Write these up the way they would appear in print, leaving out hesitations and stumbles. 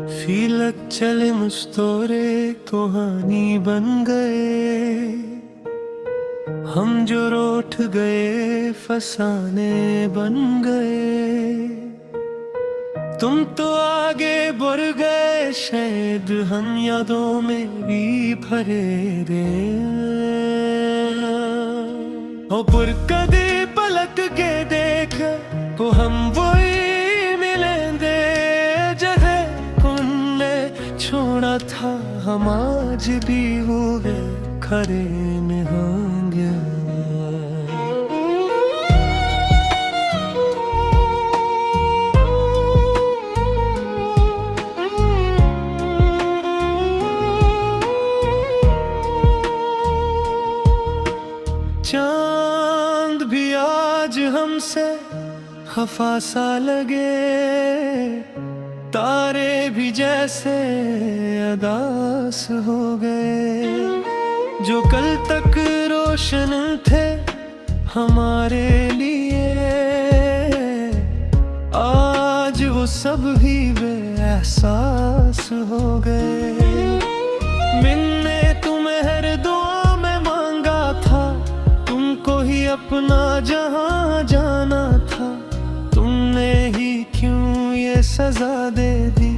फीलक चले मुस्तोरे कहानी बन गए, हम जो रूठ गए फसाने बन गए। तुम तो आगे बढ़ गए, शायद हम यादों में भी भरे रे। ओ पुर कदे पलक के देख को हम वही मिलेंगे, जगह कुन्ने छोड़ा था हम आज भी हुए खरे में होंगे। चांद भी आज हमसे खफा सा लगे, तारे भी जैसे अदास हो गए। जो कल तक रोशन थे हमारे लिए, आज वो सब ही बेएहसास हो गए। मैंने तुम्हें हर दुआ में मांगा था, तुमको ही अपना जहां जाना था। तुमने ही क्यों ये सजा दे दी,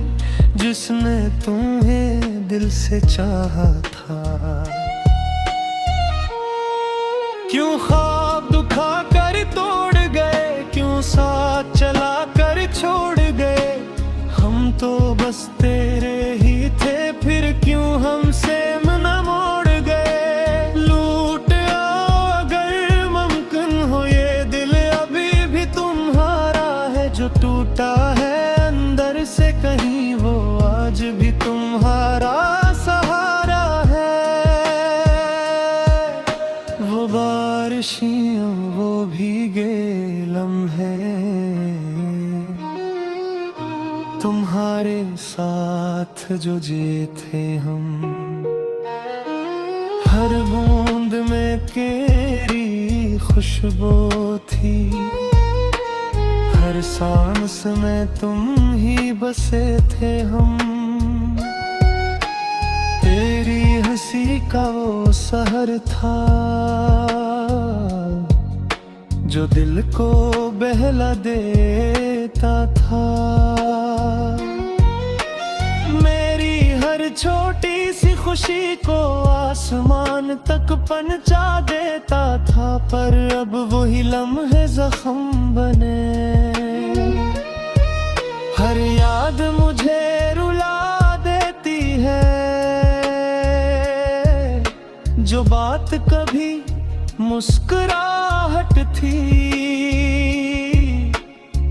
जिसने तुम्हें दिल से चाहा था। क्यों ख्वाब दुखा कर तोड़ गए, क्यों साथ चला कर छोड़ गए। हम तो बस तेरे ही थे, फिर क्यों हमसे मन मोड़ गए। लूट आओ अगर मुमकिन हो, ये दिल अभी भी तुम्हारा है। जो टूटा है अंदर से कहीं, वो आज भी तुम्हारा सहारा है। वो बारिशियां वो भीगे लम्हे, तुम्हारे साथ जो जी थे हम। हर बूंद में तेरी खुशबू थी, हर सांस में तुम ही बसे थे हम। तेरी हंसी का वो सहर था, जो दिल को बहला देता था। मेरी हर छोटी सी खुशी को आसमान तक पहुंचा देता था, पर अब वही लम्हे जख्म बने। हर याद मुझे रुला देती है, जो बात कभी मुस्कुराहट थी,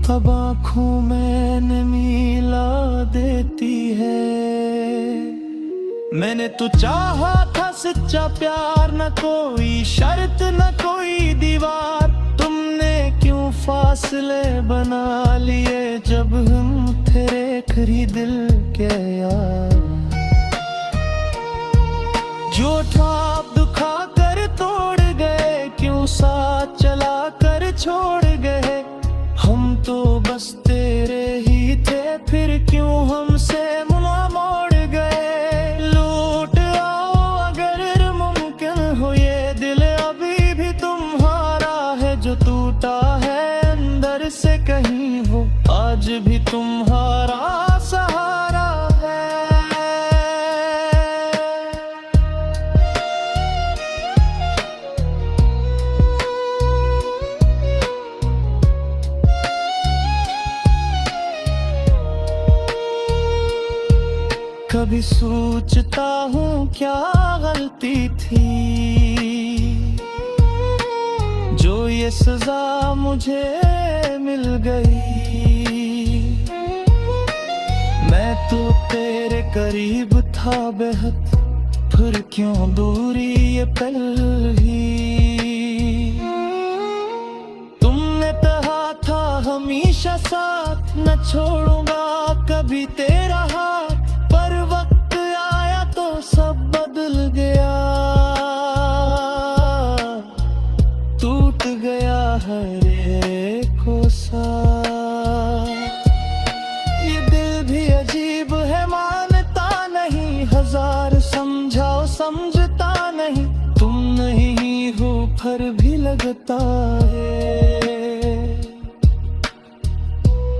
अब आँखों में नमी ला देती है। मैंने तो चाहा था सच्चा प्यार, न कोई शर्त न कोई दीवार। तुमने क्यों फासले बना लिए, जब हम तेरे खरी दिल के यार। जो ख्वाब दुखा कर तोड़ गए, क्यों साथ चला कर छोड़ गए। हम तो बस तेरे ही थे, फिर क्यों हमसे मुआ मोड़ गए। लूट आओ अगर मुमकिन हो, ये दिल अभी भी तुम्हारा है। जो टूटा है अंदर से कहीं, वो आज भी तुम्हारा सहारा है। कभी सोचता हूँ क्या गलती थी, जो ये सजा मुझे मिल गई। मैं तो तेरे करीब था बेहद, फिर क्यों दूरी ये पल ही। तुमने कहा था हमेशा साथ, न छोड़ूंगा कभी तेरा हाथ। पर वक्त आया तो सब बदल गया, टूट गया हर एक को साथ। ये दिल भी अजीब है सफर भी लगता है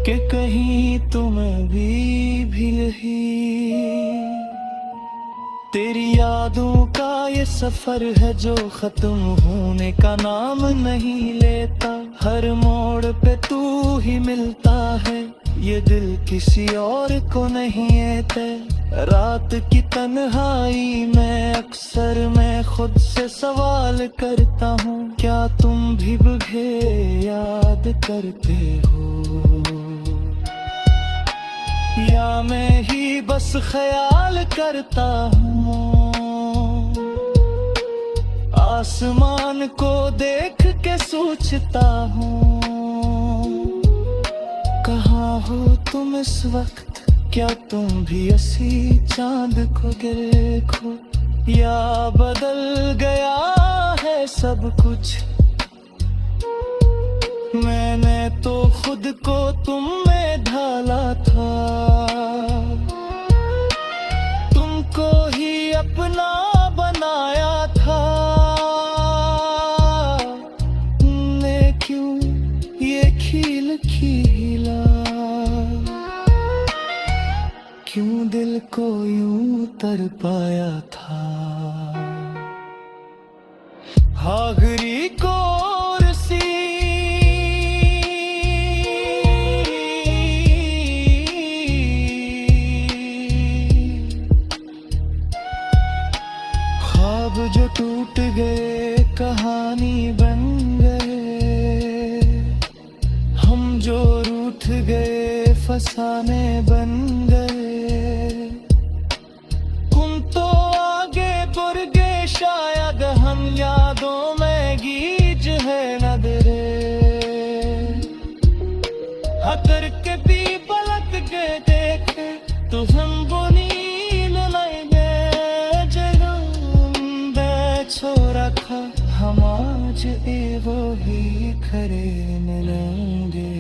कि कहीं तुम्हें भी यही तेरी यादों का ये सफर है जो खत्म होने का नाम नहीं लेता। हर मोड़ पे तू ही मिलता है, ये दिल किसी और को नहीं है। रात की तन्हाई में अक्सर मैं खुद से सवाल करता हूँ, क्या तुम भी मुझे याद करते हो या मैं ही बस ख्याल करता हूँ। आसमान को देख के सोचता हूँ, कहाँ हो तुम इस वक्त, क्या तुम भी इसी चांद को देखो या बदल गया है सब कुछ। मैंने तो खुद को तुम में ढाला था, तुमको ही अपना बनाया था। तुमने क्यों ये खील खीला, क्यों दिल को यूं तर पाया था। आखिरी कोरसी ख्वाब जो टूट गए कहानी बन गए, हम जो रूठ गए फसाने बन गए। तुम तो आगे बढ़ गए, शायद हम यादों में गीज है नजरे। अगर कभी पलट के देखे तो हम वो नील लेंगे जन्म छोड़ा था। हम आज वो ही खरे मिलेंगे।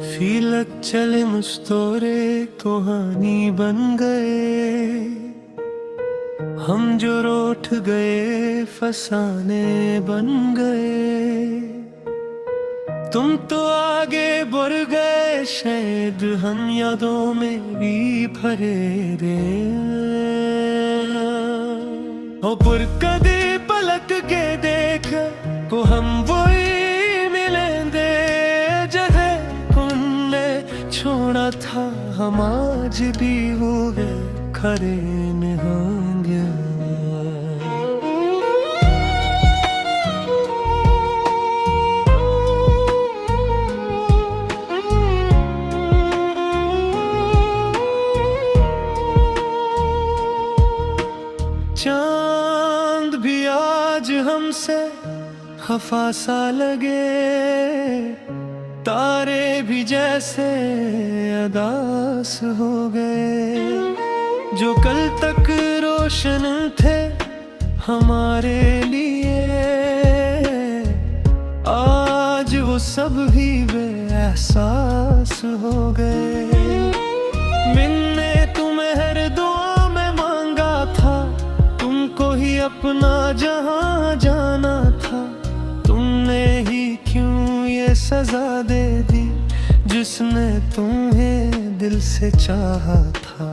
फीलक चले मुस्तोरे कहानी बन गए, हम जो रूठ गए फसाने बन गए। तुम तो आगे बढ़ गए, शायद हम यादों में भी भरे रे। ऊपर कदे पलट के देख को हम वही मिलेंगे जगह तुमने छोड़ा था। हम आज भी वो है खरे होंगे। चांद भी आज हमसे खफा सा लगे, तारे भी जैसे अदास हो गए। जो कल तक रोशन थे हमारे लिए, आज वो सब भी बेएहसास हो गए। मैंने तुम्हें हर दुआ में मांगा था, तुमको ही अपना जहां जाना था। तुमने ही क्यों ये सजा दे दी, जिसने तुम्हें दिल से चाहा था।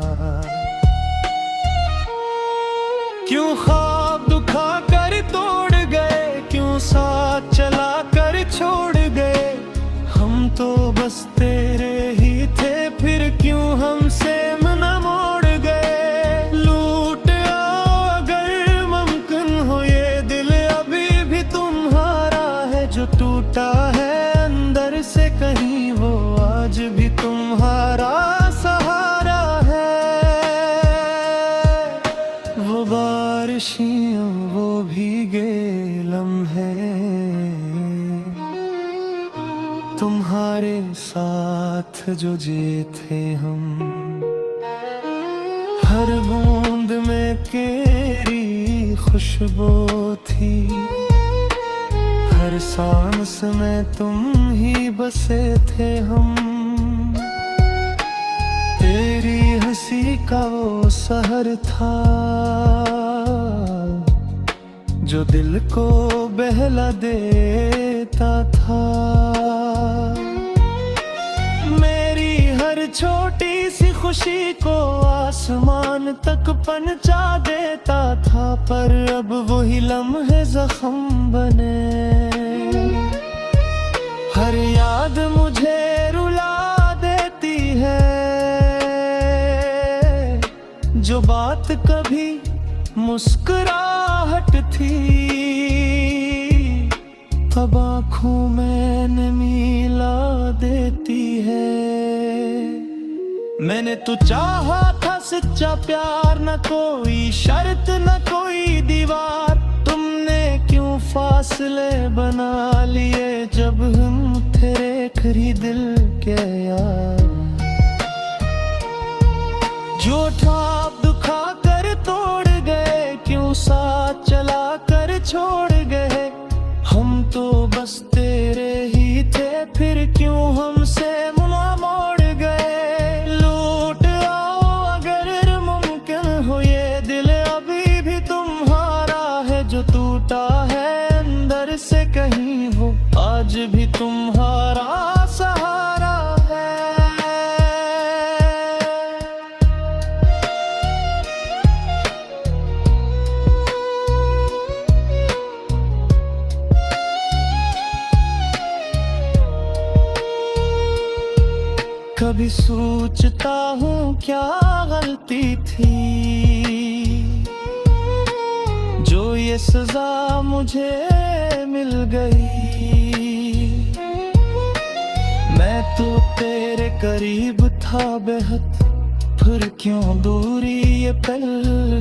क्यों ख्वाब दुखा कर तोड़ गए, क्यों साथ चला कर छोड़ गए। हम तो बस तेरे ही थे, फिर क्यों हमसे मन मोड़ गए। लूट आओ अगर मुमकिन हो, ये दिल अभी भी तुम्हारा है। जो टूटा है अंदर से कहीं, वो आज भी तुम्हारा सहारा है। वो बारिश तुम्हारे साथ जो जिए थे हम, हर बूंद में तेरी खुशबू थी, हर सांस में तुम ही बसे थे हम। तेरी हंसी का वो सहर था जो दिल को बहला देता था। मेरी हर छोटी सी खुशी को आसमान तक पहुंचा देता था, पर अब वही लम्हे जख्म बने। हर याद मुझे रुला देती है, जो बात कभी मुस्कुराहट थी, अब आँखों में नमी ला देती है। मैंने तो चाहा था सच्चा प्यार, न कोई शर्त न कोई दीवार, तुमने क्यों फासले बना लिए जब हम तेरे खरी दिल के यार। जो ख्वाब दुखा कर तोड़ गए, क्यों साथ चला कर छोड़ गए, हम तो बस तेरे ही थे, फिर क्यों हमसे मुँह मोड़ गए। लौट आओ अगर मुमकिन हो, ये दिल अभी भी तुम्हारा है, जो टूटा है अंदर से कहीं हो, आज भी तुम्हारा सहारा है। कभी सोचता हूँ क्या गलती थी जो ये सजा मुझे मिल गई। मैं तो तेरे करीब था बेहद, फिर क्यों दूरी ये पल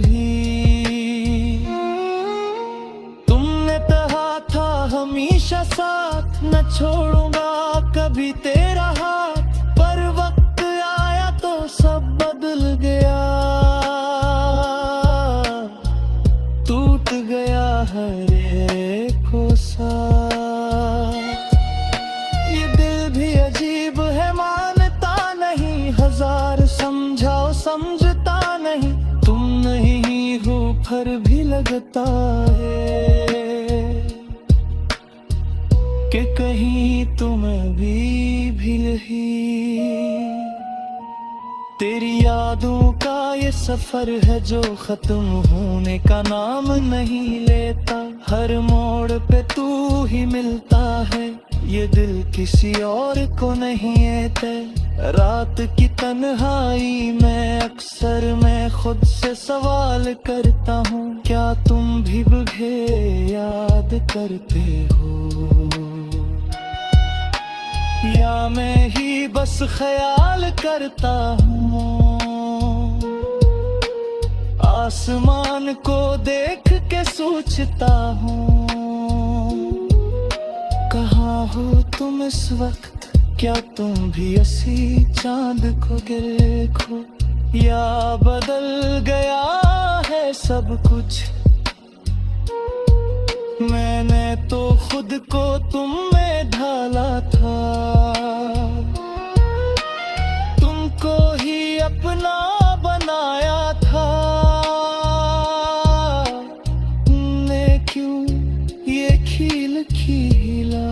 ही। तुमने कहा था हमेशा साथ, न छोड़ूंगा कभी तेरा हाथ, पर वक्त आया तो सब बदल गया। टूट गया हर एक को साथ, ये दिल भी अजीब है मानता नहीं, हजार समझाओ समझता नहीं, तुम नहीं हो पर भी लगता है कि कहीं तुम भी नहीं। तेरी यादों का ये सफर है जो खत्म होने का नाम नहीं लेता, हर मोड़ पे तू ही मिलता है, ये दिल किसी और को नहीं है। रात की तन्हाई में अक्सर मैं खुद से सवाल करता हूँ, क्या तुम भी मुझे याद करते हो, या मैं ही बस ख्याल करता हूँ। आसमान को देख के सोचता हूँ, कहाँ हो तुम इस वक्त, क्या तुम भी इसी चांद को देखो, या बदल गया है सब कुछ। मैंने तो खुद को तुम में ढाला था, तुमको ही अपना बनाया था, तुमने क्यों ये खील खीला,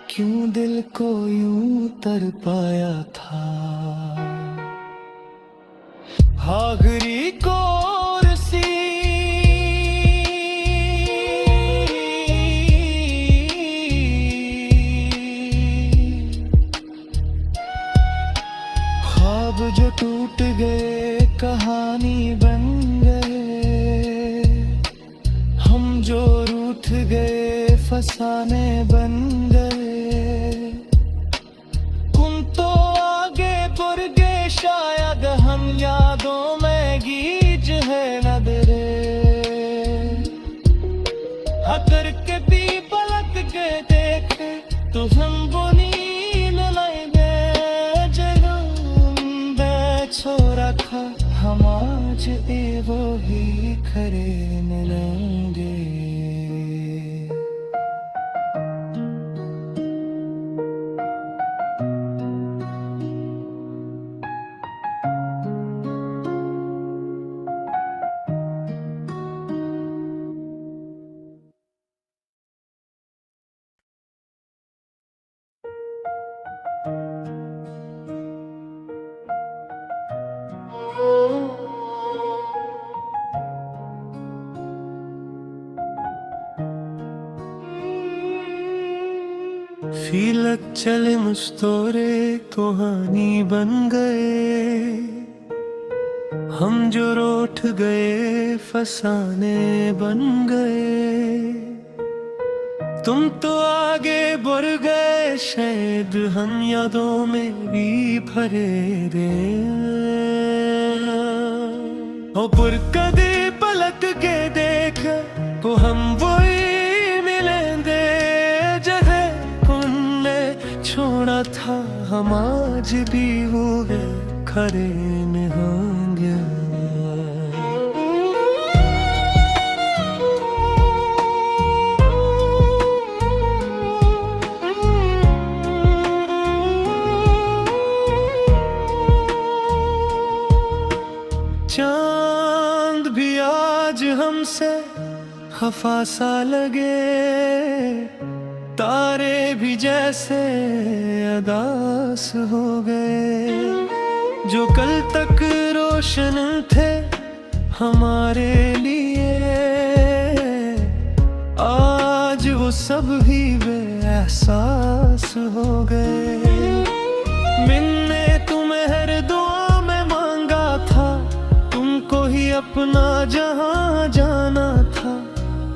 क्यों दिल को यूं तरपाया था। आखिरी कोरसी ख्वाब जो टूट गए कहानी बन गए, हम जो रूठ गए फसाने बन गए। तुम तो आगे बढ़ गए, शायद हम यादों में गीत हमको नींद लाएंगे जगंदे छोरा खा हम आज वो ही खरे मिलेंगे। फीलक चले मुस्तोरे कहानी बन गए, हम जो रोठ गए फसाने बन गए। तुम तो आगे बढ़ गए शायद हम यादों में भी भरे रे। ओ पुर कदे पलक के देख को हम वही मिलेंगे जगह कुन्ने छोड़ा था हम आज भी वो खरे में होंगे। चांद भी आज हमसे खफा सा लगे, तारे भी जैसे अदास हो गए। जो कल तक रोशन थे हमारे लिए आज वो सब भी बेएहसास हो गए। मैंने तुम्हें हर दुआ में मांगा था, तुमको ही अपना जहां जाना था।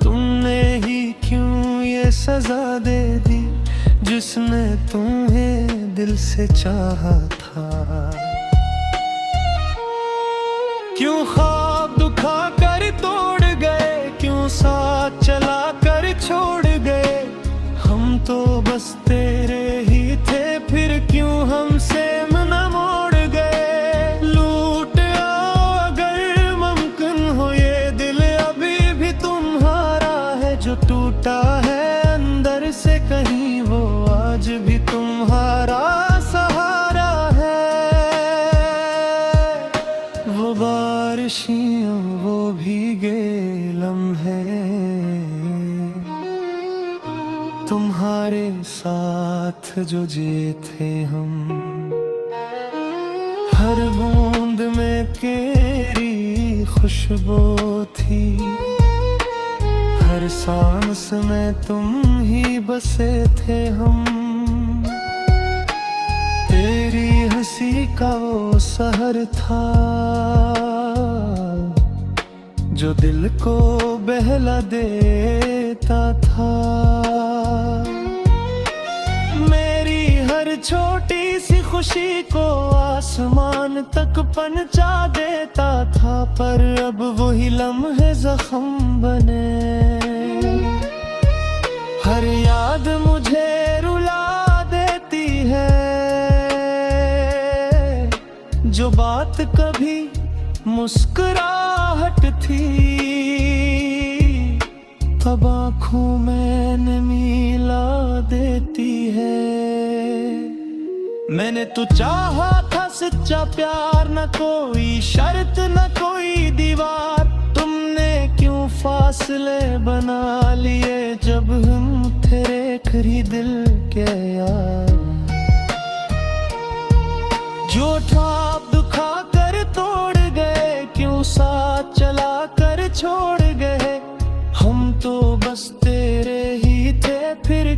तुमने ही क्यों ये सजा दे दी जिसने तुम्हें दिल से चाहा था। क्यों ख्वाब दुखा कर तोड़ गए, क्यों साथ चला कर छोड़ गए। हम तो बस तेरे ही थे फिर क्यों हमसे मन मोड़ गए। लूट आओ अगर मुमकिन हो ये दिल अभी भी तुम्हारा है। जो टूटा है अंदर से कहीं वो आज भी तुम्हारा सहारा है। वो बारिशियों वो भीगे लम्हे तुम्हारे साथ जो जिए थे हम। हर बूंद में तेरी खुशबू थी, हर सांस में तुम ही बसे थे हम। तेरी हंसी का वो सहर था जो दिल को बहला देता था। मेरी हर छोटी सी खुशी को आसमान तक पहुंचा देता था। पर अब वही लम्हे जख्म बने, हर याद मुझे रुला देती है। जो बात कभी मुस्कुराहट थी अब आँखों में नमी ला देती है। मैंने तो चाहा था सच्चा प्यार, न कोई शर्त न कोई दीवार। तुमने क्यों फासले बना लिए जब हम तेरे खरी दिल के यार। जो ख्वाब दुखा कर तोड़ गए, क्यों साथ चला कर छोड़ गए। हम तो बस तेरे ही थे फिर